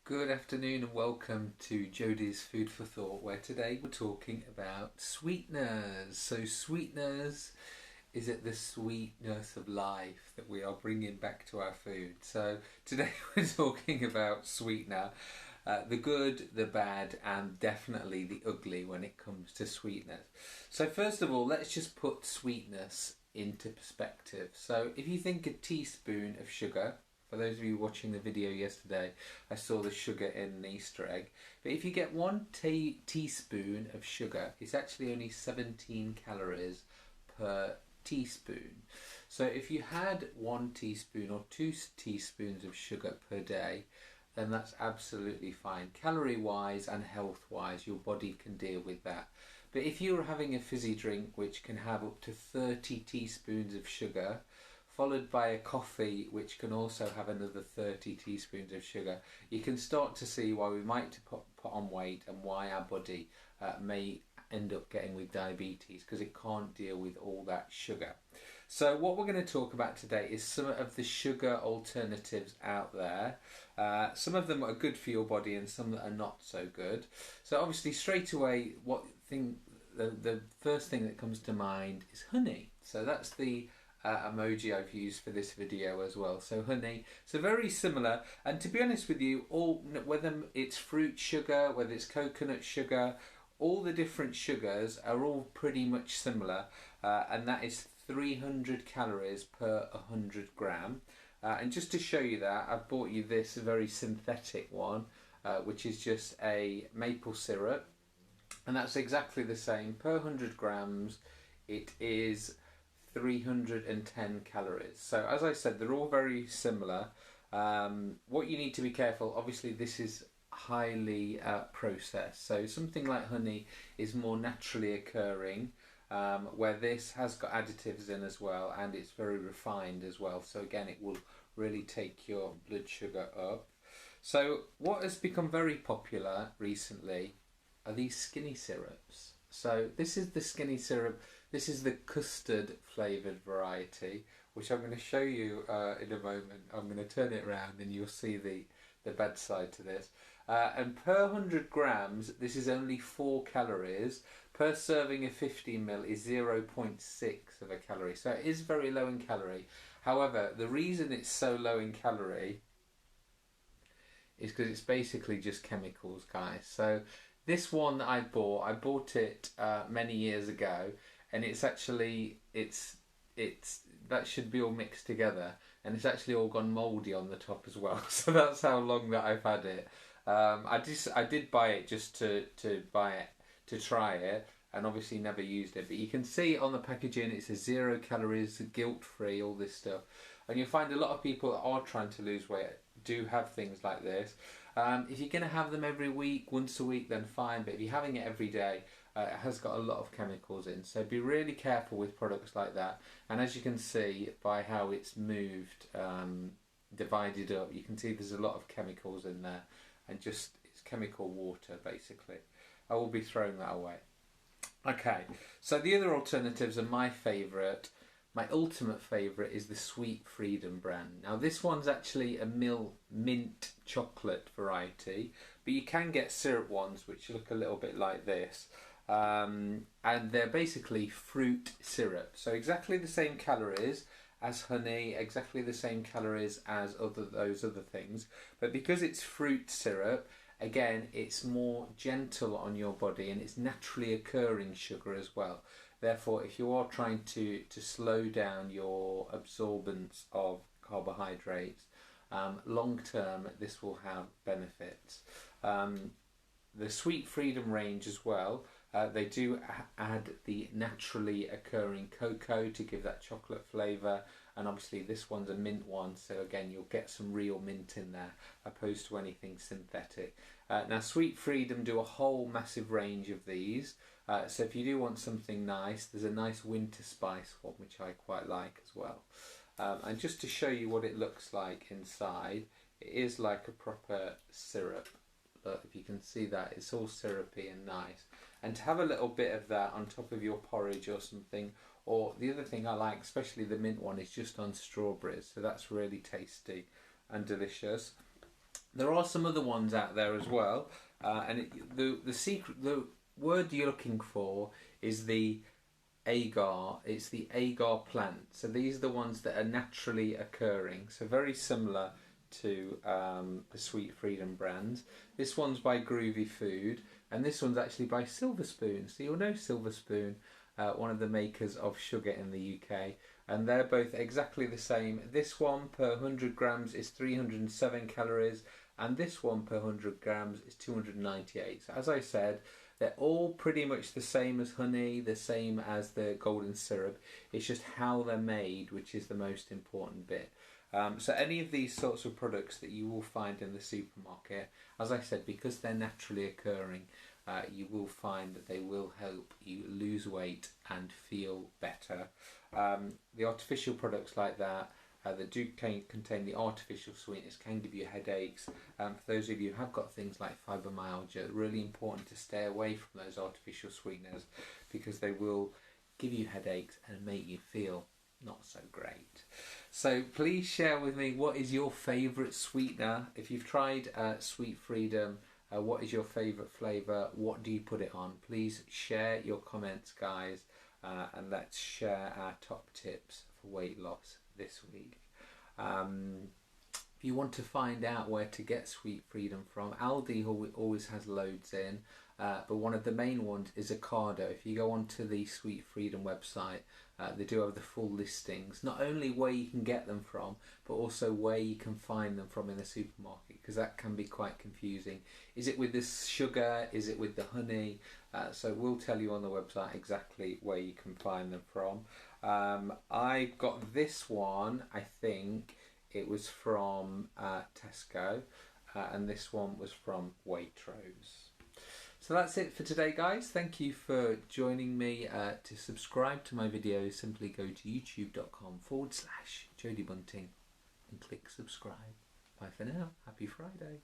Good afternoon and welcome to Jody's Food for Thought, where today we're talking about sweeteners. So sweeteners, is it the sweetness of life that we are bringing back to our food? So today we're talking about sweetener, the good, the bad and definitely the ugly when it comes to sweeteners. So first of all, let's just put sweetness into perspective. So if you think a teaspoon of sugar, for those of you watching the video yesterday, I saw the sugar in an Easter egg. But if you get one teaspoon of sugar, it's actually only 17 calories per teaspoon. So if you had 1 teaspoon or 2 teaspoons of sugar per day, then that's absolutely fine. Calorie wise and health wise, your body can deal with that. But if you're having a fizzy drink which can have up to 30 teaspoons of sugar, followed by a coffee which can also have another 30 teaspoons of sugar, you can start to see why we might put on weight and why our body may end up getting with diabetes, because it can't deal with all that sugar. So what we're going to talk about today is some of the sugar alternatives out there. Some of them are good for your body and some that are not so good. So obviously straight away the first thing that comes to mind is honey. So that's the emoji I've used for this video as well. So honey, so very similar, and to be honest with you, all, whether it's fruit sugar, whether it's coconut sugar, all the different sugars are all pretty much similar, and that is 300 calories per 100 gram. And just to show you that, I've bought you this very synthetic one, which is just a maple syrup, and that's exactly the same per 100 grams. It is 310 calories. So as I said, they're all very similar. What you need to be careful, obviously this is highly processed, so something like honey is more naturally occurring, where this has got additives in as well, and it's very refined as well, so again it will really take your blood sugar up. So what has become very popular recently are these skinny syrups. So this is the skinny syrup. This is the custard flavoured variety, which I'm going to show you in a moment. I'm going to turn it around and you'll see the bad side to this. And per 100 grams, this is only 4 calories. Per serving of 15 ml is 0.6 of a calorie. So it is very low in calorie. However, the reason it's so low in calorie is because it's basically just chemicals, guys. So this one that I bought it many years ago, and it's actually that should be all mixed together, and it's actually all gone mouldy on the top as well. So that's how long that I've had it. I did buy it just to try it, and obviously never used it. But you can see on the packaging it says 0 calories, guilt free, all this stuff, and you'll find a lot of people that are trying to lose weight do have things like this. If you're going to have them every week, once a week, then fine. But if you're having it every day, it has got a lot of chemicals in. So be really careful with products like that. And as you can see by how it's moved, divided up, you can see there's a lot of chemicals in there. And just, it's chemical water, basically. I will be throwing that away. Okay, so the other alternatives are my favourite. My ultimate favourite is the Sweet Freedom brand. Now this one's actually a mint chocolate variety, but you can get syrup ones which look a little bit like this. And they're basically fruit syrup. So exactly the same calories as honey, exactly the same calories as those other things. But because it's fruit syrup, again, it's more gentle on your body and it's naturally occurring sugar as well. Therefore, if you are trying to slow down your absorbance of carbohydrates, long term this will have benefits. The Sweet Freedom range as well, they do add the naturally occurring cocoa to give that chocolate flavour, and obviously this one's a mint one, so again you'll get some real mint in there opposed to anything synthetic. Now Sweet Freedom do a whole massive range of these. So if you do want something nice, there's a nice winter spice one which I quite like as well. And just to show you what it looks like inside, it is like a proper syrup. Look, if you can see that, it's all syrupy and nice. And to have a little bit of that on top of your porridge or something, or the other thing I like, especially the mint one, is just on strawberries. So that's really tasty and delicious. There are some other ones out there as well, the word you're looking for is the agar. It's the agar plant. So these are the ones that are naturally occurring. So very similar to the Sweet Freedom brand. This one's by Groovy Food, and this one's actually by Silver Spoon. So you'll know Silver Spoon, one of the makers of sugar in the UK, and they're both exactly the same. This one per 100 grams is 307 calories, and this one per 100 grams is 298. So as I said, they're all pretty much the same as honey, the same as the golden syrup. It's just how they're made, which is the most important bit. So any of these sorts of products that you will find in the supermarket, as I said, because they're naturally occurring, you will find that they will help you lose weight and feel better. The artificial products like that do contain the artificial sweetness can give you headaches. For those of you who have got things like fibromyalgia, really important to stay away from those artificial sweeteners because they will give you headaches and make you feel not so great. So please share with me, what is your favourite sweetener? If you've tried Sweet Freedom, what is your favourite flavour? What do you put it on? Please share your comments, guys, and let's share our top tips for weight loss this week. If you want to find out where to get Sweet Freedom from, Aldi always has loads in, but one of the main ones is Agar. If you go onto the Sweet Freedom website, they do have the full listings, not only where you can get them from, but also where you can find them from in the supermarket, because that can be quite confusing. Is it with the sugar? Is it with the honey? So we'll tell you on the website exactly where you can find them from. I got this one, I think it was from Tesco, and this one was from Waitrose. So that's it for today, guys. Thank you for joining me. To subscribe to my videos, simply go to youtube.com/Jody Bunting and click subscribe. Bye for now. Happy Friday.